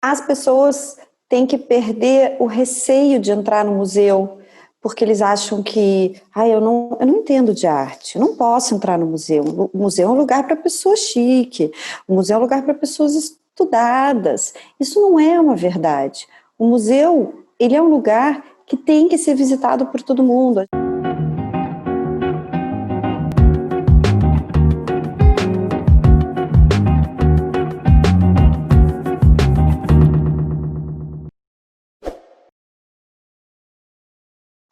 As pessoas têm que perder o receio de entrar no museu, porque eles acham que, eu não entendo de arte, eu não posso entrar no museu. O museu é um lugar para pessoas chique, o museu é um lugar para pessoas estudadas. Isso não é uma verdade. O museu, ele é um lugar que tem que ser visitado por todo mundo.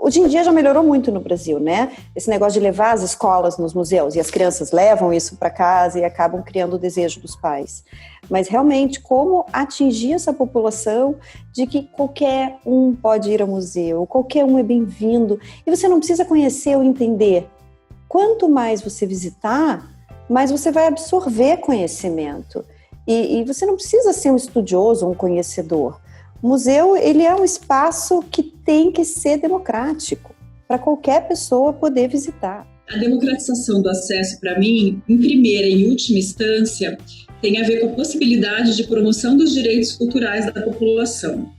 Hoje em dia já melhorou muito no Brasil, né? Esse negócio de levar as escolas nos museus, e as crianças levam isso para casa e acabam criando o desejo dos pais. Mas realmente, como atingir essa população de que qualquer um pode ir ao museu, qualquer um é bem-vindo, e você não precisa conhecer ou entender. Quanto mais você visitar, mais você vai absorver conhecimento. E você não precisa ser um estudioso, um conhecedor. O museu, ele é um espaço que tem que ser democrático, para qualquer pessoa poder visitar. A democratização do acesso, para mim, em primeira e última instância, tem a ver com a possibilidade de promoção dos direitos culturais da população.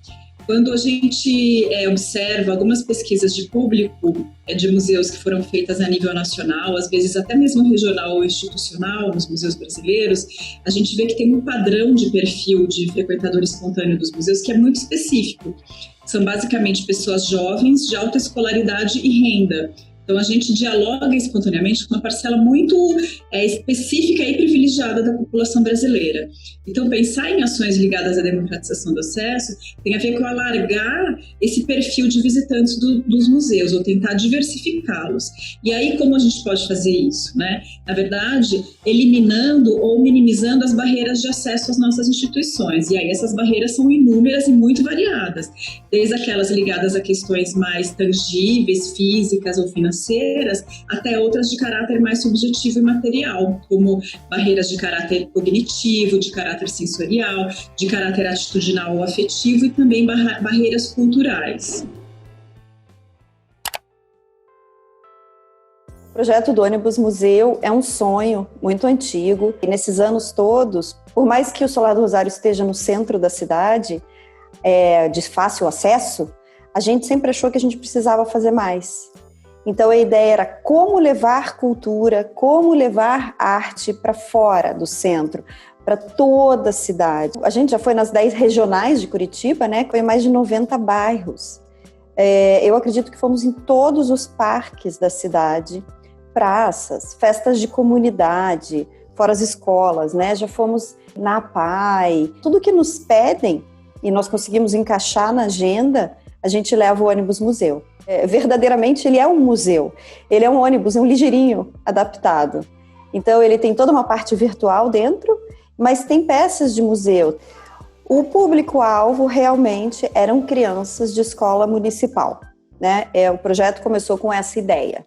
Quando a gente observa algumas pesquisas de público de museus que foram feitas a nível nacional, às vezes até mesmo regional ou institucional, nos museus brasileiros, a gente vê que tem um padrão de perfil de frequentador espontâneo dos museus que é muito específico. São basicamente pessoas jovens, de alta escolaridade e renda. Então, a gente dialoga espontaneamente com uma parcela muito específica e privilegiada da população brasileira. Então, pensar em ações ligadas à democratização do acesso tem a ver com alargar esse perfil de visitantes dos museus, ou tentar diversificá-los. E aí, como a gente pode fazer isso, né? Na verdade, eliminando ou minimizando as barreiras de acesso às nossas instituições. E aí, essas barreiras são inúmeras e muito variadas, desde aquelas ligadas a questões mais tangíveis, físicas ou financeiras, até outras de caráter mais subjetivo e material, como barreiras de caráter cognitivo, de caráter sensorial, de caráter atitudinal ou afetivo e também barreiras culturais. O projeto do ônibus museu é um sonho muito antigo e nesses anos todos, por mais que o Solar do Rosário esteja no centro da cidade, de fácil acesso, a gente sempre achou que a gente precisava fazer mais. Então a ideia era como levar cultura, como levar arte para fora do centro, para toda a cidade. A gente já foi nas 10 regionais de Curitiba, né? Foi em mais de 90 bairros. Eu acredito que fomos em todos os parques da cidade, praças, festas de comunidade, fora as escolas, né? Já fomos na APAI. Tudo que nos pedem e nós conseguimos encaixar na agenda, a gente leva o ônibus museu. Verdadeiramente ele é um museu, ele é um ônibus, é um ligeirinho adaptado. Então ele tem toda uma parte virtual dentro, mas tem peças de museu. O público-alvo realmente eram crianças de escola municipal, né? O projeto começou com essa ideia,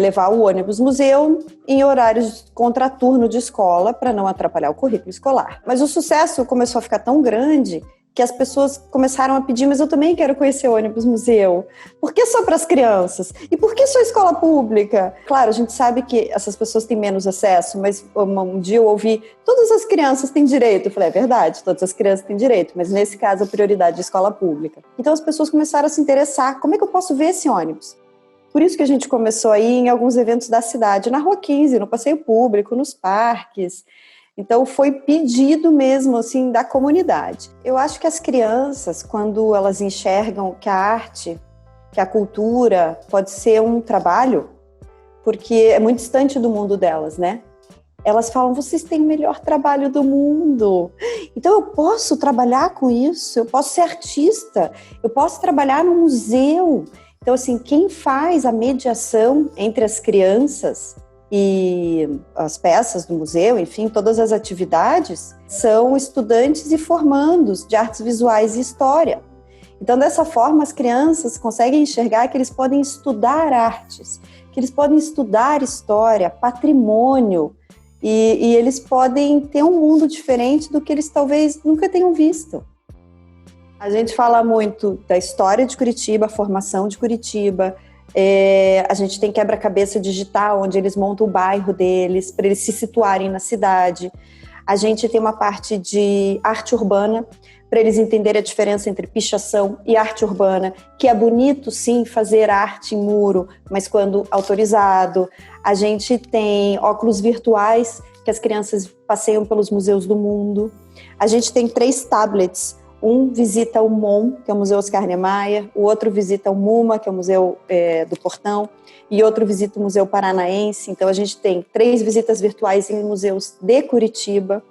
levar o ônibus museu em horários de contraturno de escola para não atrapalhar o currículo escolar. Mas o sucesso começou a ficar tão grande que as pessoas começaram a pedir, mas eu também quero conhecer o ônibus museu. Por que só para as crianças? E por que só escola pública? Claro, a gente sabe que essas pessoas têm menos acesso, mas um dia eu ouvi, todas as crianças têm direito. Eu falei, é verdade, todas as crianças têm direito, mas nesse caso a prioridade é a escola pública. Então as pessoas começaram a se interessar, como é que eu posso ver esse ônibus? Por isso que a gente começou aí em alguns eventos da cidade, na Rua 15, no passeio público, nos parques. Então, foi pedido mesmo, assim, da comunidade. Eu acho que as crianças, quando elas enxergam que a arte, que a cultura pode ser um trabalho, porque é muito distante do mundo delas, né? Elas falam, vocês têm o melhor trabalho do mundo. Então, eu posso trabalhar com isso, eu posso ser artista, eu posso trabalhar no museu. Então, assim, quem faz a mediação entre as crianças e as peças do museu, enfim, todas as atividades, são estudantes e formandos de artes visuais e história. Então, dessa forma, as crianças conseguem enxergar que eles podem estudar artes, que eles podem estudar história, patrimônio, e eles podem ter um mundo diferente do que eles talvez nunca tenham visto. A gente fala muito da história de Curitiba, a formação de Curitiba. A gente tem quebra-cabeça digital, onde eles montam o bairro deles, para eles se situarem na cidade. A gente tem uma parte de arte urbana, para eles entenderem a diferença entre pichação e arte urbana, que é bonito, sim, fazer arte em muro, mas quando autorizado. A gente tem óculos virtuais, que as crianças passeiam pelos museus do mundo. A gente tem 3 tablets. Um visita o MON, que é o Museu Oscar Niemeyer, o outro visita o MUMA, que é o Museu do Portão, e outro visita o Museu Paranaense. Então, a gente tem 3 visitas virtuais em museus de Curitiba.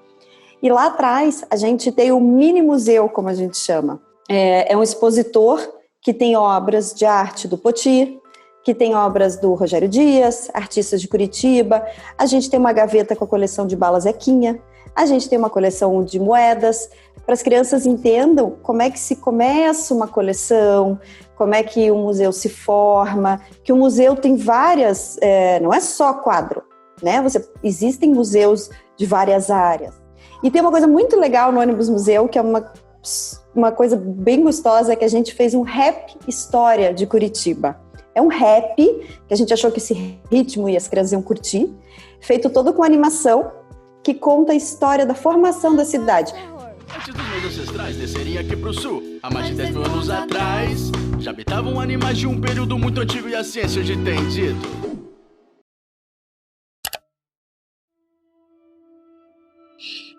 E lá atrás, a gente tem o mini museu, como a gente chama. É um expositor que tem obras de arte do Poti, que tem obras do Rogério Dias, artistas de Curitiba. A gente tem uma gaveta com a coleção de Bala Zequinha. A gente tem uma coleção de moedas, para as crianças entendam como é que se começa uma coleção, como é que um museu se forma, que o museu tem várias, não é só quadro, né? Existem museus de várias áreas. E tem uma coisa muito legal no Ônibus Museu, que é uma coisa bem gostosa, que a gente fez um rap história de Curitiba. É um rap, que a gente achou que esse ritmo as crianças iam curtir, feito todo com animação, que conta a história da formação da cidade. Antes dos meus ancestrais descerem aqui pro sul, há mais de 10 mil anos atrás, já habitavam animais de um período muito antigo e a ciência hoje tem dito.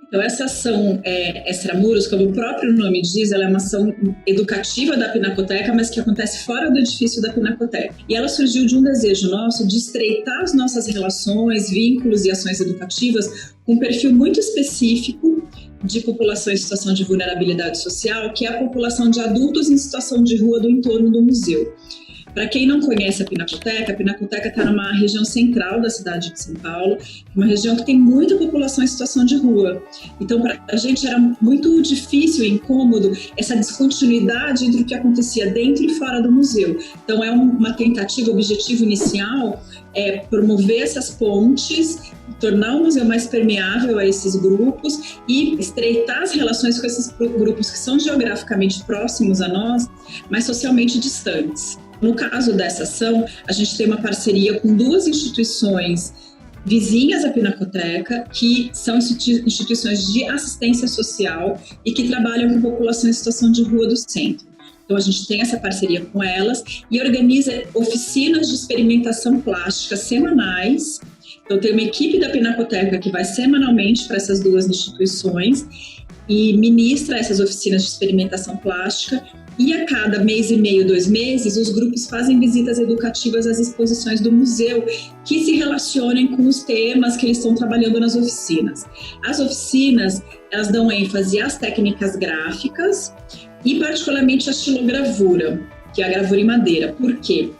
Então, essa ação Extramuros, como o próprio nome diz, ela é uma ação educativa da Pinacoteca, mas que acontece fora do edifício da Pinacoteca. E ela surgiu de um desejo nosso de estreitar as nossas relações, vínculos e ações educativas com um perfil muito específico de população em situação de vulnerabilidade social, que é a população de adultos em situação de rua do entorno do museu. Para quem não conhece a Pinacoteca está numa região central da cidade de São Paulo, uma região que tem muita população em situação de rua. Então, para a gente era muito difícil e incômodo essa descontinuidade entre o que acontecia dentro e fora do museu. Então, é uma tentativa, o objetivo inicial é promover essas pontes, tornar o museu mais permeável a esses grupos e estreitar as relações com esses grupos que são geograficamente próximos a nós, mas socialmente distantes. No caso dessa ação, a gente tem uma parceria com 2 instituições vizinhas à Pinacoteca, que são instituições de assistência social e que trabalham com população em situação de rua do centro. Então, a gente tem essa parceria com elas e organiza oficinas de experimentação plástica semanais. Então, tem uma equipe da Pinacoteca que vai semanalmente para essas 2 instituições e ministra essas oficinas de experimentação plástica. E a cada mês e meio, 2 meses, os grupos fazem visitas educativas às exposições do museu que se relacionem com os temas que eles estão trabalhando nas oficinas. As oficinas, elas dão ênfase às técnicas gráficas e particularmente à xilogravura, que é a gravura em madeira. Por quê?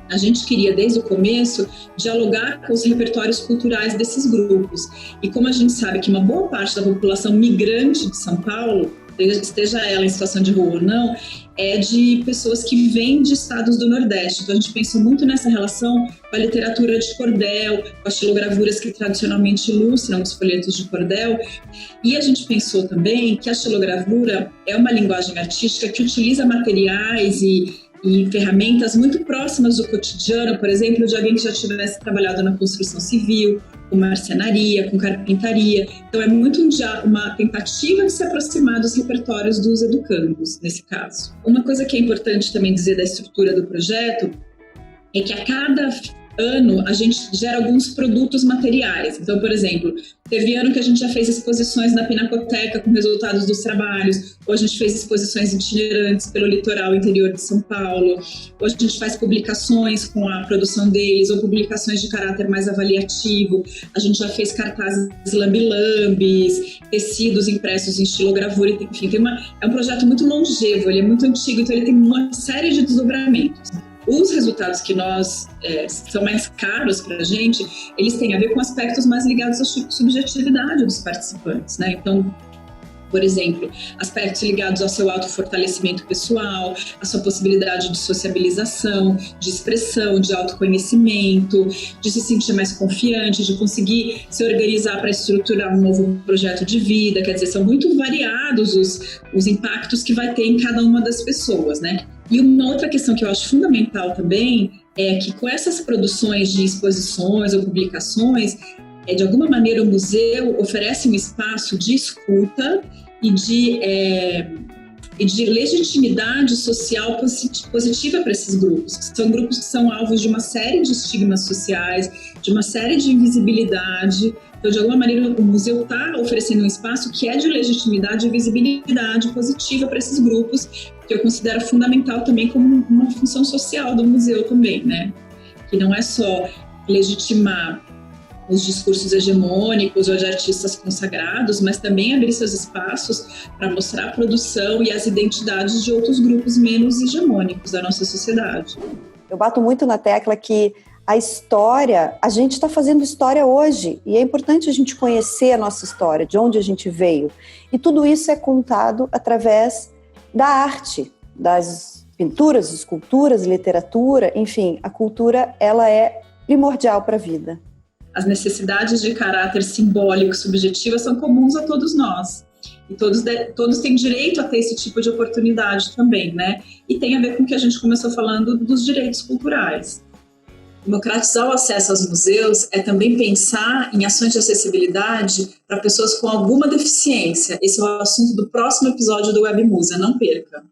A gente queria, desde o começo, dialogar com os repertórios culturais desses grupos. E como a gente sabe que uma boa parte da população migrante de São Paulo, esteja ela em situação de rua ou não, é de pessoas que vêm de estados do Nordeste. Então, a gente pensou muito nessa relação com a literatura de cordel, com as xilogravuras que tradicionalmente ilustram os folhetos de cordel. E a gente pensou também que a xilogravura é uma linguagem artística que utiliza materiais e ferramentas muito próximas do cotidiano, por exemplo, de alguém que já tivesse trabalhado na construção civil, com marcenaria, com carpintaria. Então, é muito uma tentativa de se aproximar dos repertórios dos educandos, nesse caso. Uma coisa que é importante também dizer da estrutura do projeto é que a cada ano a gente gera alguns produtos materiais. Então, por exemplo, teve ano que a gente já fez exposições na Pinacoteca com resultados dos trabalhos, ou a gente fez exposições itinerantes pelo litoral interior de São Paulo, ou a gente faz publicações com a produção deles, ou publicações de caráter mais avaliativo. A gente já fez cartazes lambi-lambis, tecidos impressos em xilogravura, enfim, é um projeto muito longevo, ele é muito antigo, então ele tem uma série de desdobramentos. Os resultados que são mais caros para a gente, eles têm a ver com aspectos mais ligados à subjetividade dos participantes, né? Então, por exemplo, aspectos ligados ao seu autofortalecimento pessoal, à sua possibilidade de sociabilização, de expressão, de autoconhecimento, de se sentir mais confiante, de conseguir se organizar para estruturar um novo projeto de vida. Quer dizer, são muito variados os impactos que vai ter em cada uma das pessoas, né? E uma outra questão que eu acho fundamental também é que com essas produções de exposições ou publicações, de alguma maneira, o museu oferece um espaço de escuta e de legitimidade social positiva para esses grupos, que são grupos que são alvos de uma série de estigmas sociais, de uma série de invisibilidade. Então, de alguma maneira, o museu está oferecendo um espaço que é de legitimidade e visibilidade positiva para esses grupos, que eu considero fundamental também como uma função social do museu também, né? Que não é só legitimar os discursos hegemônicos ou de artistas consagrados, mas também abrir seus espaços para mostrar a produção e as identidades de outros grupos menos hegemônicos da nossa sociedade. Eu bato muito na tecla que a história, a gente está fazendo história hoje, e é importante a gente conhecer a nossa história, de onde a gente veio. E tudo isso é contado através da arte, das pinturas, esculturas, literatura, enfim, a cultura, ela é primordial para a vida. As necessidades de caráter simbólico e subjetiva são comuns a todos nós. E todos têm direito a ter esse tipo de oportunidade também, né? E tem a ver com o que a gente começou falando dos direitos culturais. Democratizar o acesso aos museus é também pensar em ações de acessibilidade para pessoas com alguma deficiência. Esse é o assunto do próximo episódio do Webmusa, não perca!